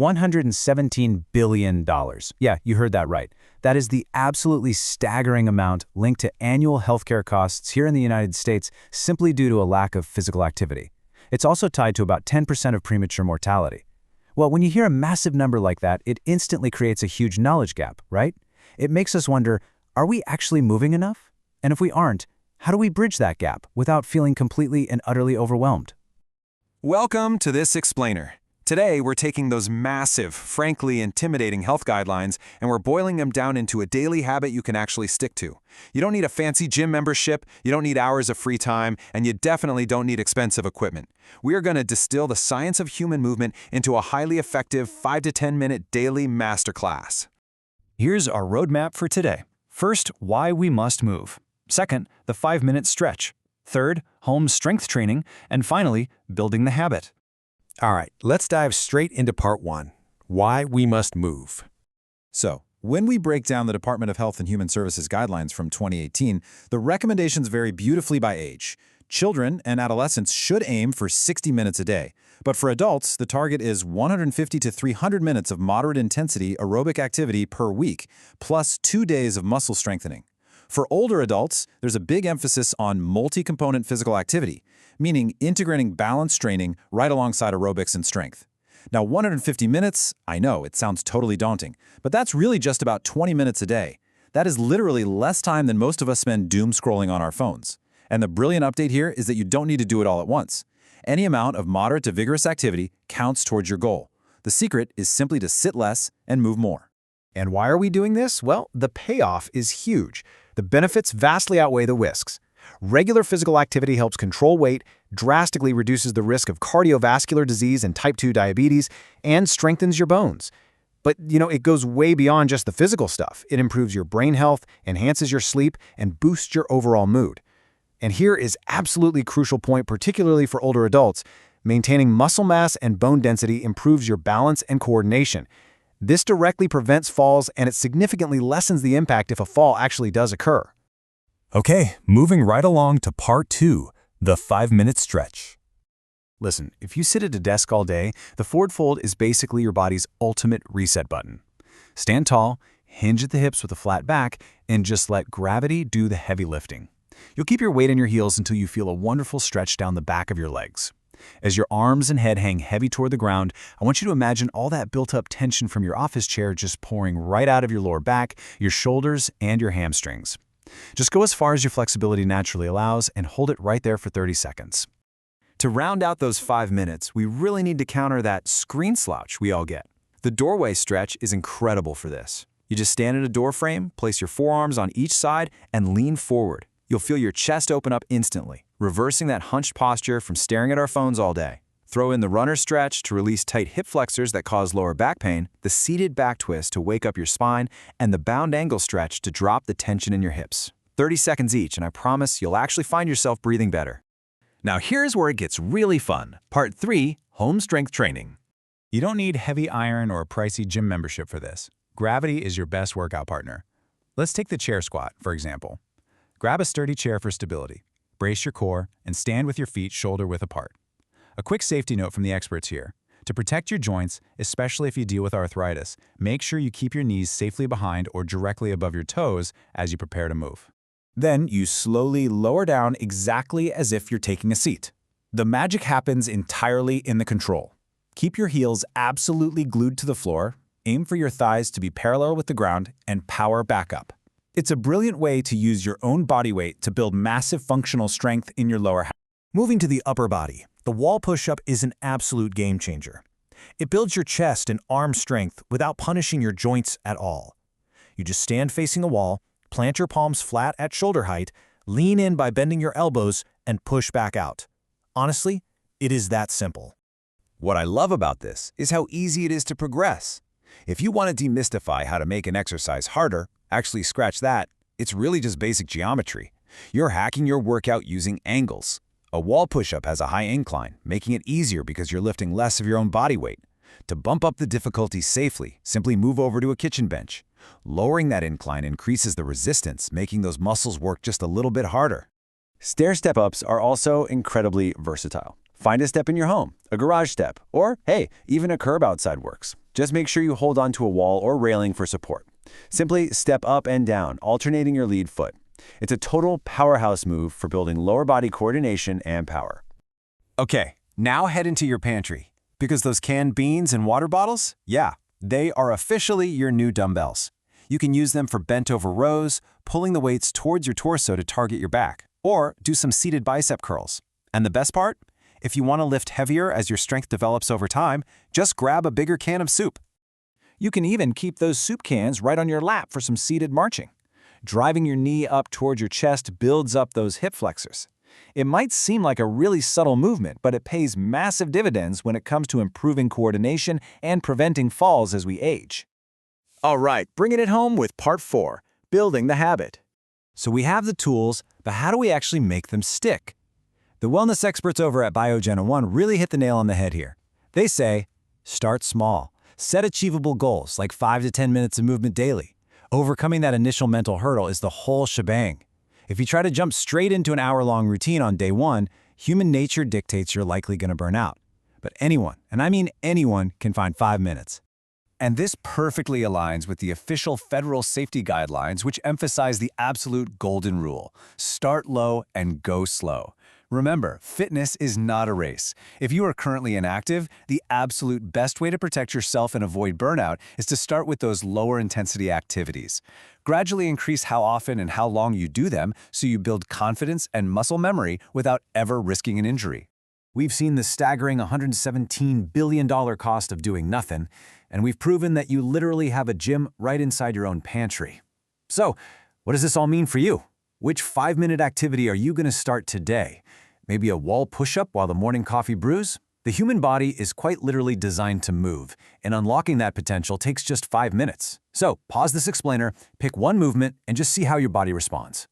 $117 billion. Yeah, you heard that right. That is the absolutely staggering amount linked to annual healthcare costs here in the United States simply due to a lack of physical activity. It's also tied to about 10% of premature mortality. Well, when you hear a massive number like that, it instantly creates a huge knowledge gap, right? It makes us wonder, are we actually moving enough? And if we aren't, how do we bridge that gap without feeling completely and utterly overwhelmed? Welcome to this explainer. Today, we're taking those massive, frankly intimidating health guidelines and we're boiling them down into a daily habit you can actually stick to. You don't need a fancy gym membership, you don't need hours of free time, and you definitely don't need expensive equipment. We are going to distill the science of human movement into a highly effective 5 to 10 minute daily masterclass. Here's our roadmap for today. First, why we must move. Second, the 5-minute stretch. Third, home strength training. And finally, building the habit. All right, let's dive straight into part 1, why we must move. So, when we break down the Department of Health and Human Services guidelines from 2018, the recommendations vary beautifully by age. Children and adolescents should aim for 60 minutes a day, but for adults, the target is 150 to 300 minutes of moderate intensity aerobic activity per week, plus 2 days of muscle strengthening. For older adults, there's a big emphasis on multi-component physical activity, meaning integrating balance training right alongside aerobics and strength. Now, 150 minutes, I know, it sounds totally daunting, but that's really just about 20 minutes a day. That is literally less time than most of us spend doom scrolling on our phones. And the brilliant update here is that you don't need to do it all at once. Any amount of moderate to vigorous activity counts towards your goal. The secret is simply to sit less and move more. And why are we doing this? Well, the payoff is huge. The benefits vastly outweigh the risks. Regular physical activity helps control weight, drastically reduces the risk of cardiovascular disease and type 2 diabetes, and strengthens your bones. But, it goes way beyond just the physical stuff. It improves your brain health, enhances your sleep, and boosts your overall mood. And here is absolutely crucial point, particularly for older adults. Maintaining muscle mass and bone density improves your balance and coordination. This directly prevents falls, and it significantly lessens the impact if a fall actually does occur. Okay, moving right along to part 2, the 5-minute stretch. Listen, if you sit at a desk all day, the forward fold is basically your body's ultimate reset button. Stand tall, hinge at the hips with a flat back, and just let gravity do the heavy lifting. You'll keep your weight in your heels until you feel a wonderful stretch down the back of your legs. As your arms and head hang heavy toward the ground, I want you to imagine all that built-up tension from your office chair just pouring right out of your lower back, your shoulders, and your hamstrings. Just go as far as your flexibility naturally allows and hold it right there for 30 seconds. To round out those 5 minutes, we really need to counter that screen slouch we all get. The doorway stretch is incredible for this. You just stand at a door frame, place your forearms on each side, and lean forward. You'll feel your chest open up instantly, reversing that hunched posture from staring at our phones all day. Throw in the runner stretch to release tight hip flexors that cause lower back pain, the seated back twist to wake up your spine, and the bound angle stretch to drop the tension in your hips. 30 seconds each, and I promise you'll actually find yourself breathing better. Now here's where it gets really fun. Part 3, home strength training. You don't need heavy iron or a pricey gym membership for this. Gravity is your best workout partner. Let's take the chair squat, for example. Grab a sturdy chair for stability. Brace your core and stand with your feet shoulder-width apart. A quick safety note from the experts here. To protect your joints, especially if you deal with arthritis, make sure you keep your knees safely behind or directly above your toes as you prepare to move. Then you slowly lower down exactly as if you're taking a seat. The magic happens entirely in the control. Keep your heels absolutely glued to the floor, aim for your thighs to be parallel with the ground, and power back up. It's a brilliant way to use your own body weight to build massive functional strength in your lower half. Moving to the upper body, the wall push-up is an absolute game changer. It builds your chest and arm strength without punishing your joints at all. You just stand facing the wall, plant your palms flat at shoulder height, lean in by bending your elbows, and push back out. Honestly, it is that simple. What I love about this is how easy it is to progress. If you want to demystify how to make an exercise harder, actually scratch that, it's really just basic geometry. You're hacking your workout using angles. A wall push-up has a high incline, making it easier because you're lifting less of your own body weight. To bump up the difficulty safely, simply move over to a kitchen bench. Lowering that incline increases the resistance, making those muscles work just a little bit harder. Stair step-ups are also incredibly versatile. Find a step in your home, a garage step, or, hey, even a curb outside works. Just make sure you hold onto a wall or railing for support. Simply step up and down, alternating your lead foot. It's a total powerhouse move for building lower body coordination and power. Okay, now head into your pantry. Because those canned beans and water bottles, yeah, they are officially your new dumbbells. You can use them for bent-over rows, pulling the weights towards your torso to target your back, or do some seated bicep curls. And the best part? If you want to lift heavier as your strength develops over time, just grab a bigger can of soup. You can even keep those soup cans right on your lap for some seated marching. Driving your knee up towards your chest builds up those hip flexors. It might seem like a really subtle movement, but it pays massive dividends when it comes to improving coordination and preventing falls as we age. All right, bringing it home with part 4, building the habit. So we have the tools, but how do we actually make them stick? The wellness experts over at Biogen 1 really hit the nail on the head here. They say, start small. Set achievable goals like 5 to 10 minutes of movement daily. Overcoming that initial mental hurdle is the whole shebang. If you try to jump straight into an hour-long routine on day 1, human nature dictates you're likely going to burn out. But anyone, and I mean anyone, can find 5 minutes. And this perfectly aligns with the official federal safety guidelines, which emphasize the absolute golden rule: start low and go slow. Remember, fitness is not a race. If you are currently inactive, the absolute best way to protect yourself and avoid burnout is to start with those lower intensity activities. Gradually increase how often and how long you do them so you build confidence and muscle memory without ever risking an injury. We've seen the staggering $117 billion cost of doing nothing, and we've proven that you literally have a gym right inside your own pantry. So, what does this all mean for you? Which 5-minute activity are you going to start today? Maybe a wall push-up while the morning coffee brews? The human body is quite literally designed to move, and unlocking that potential takes just 5 minutes. So, pause this explainer, pick one movement, and just see how your body responds.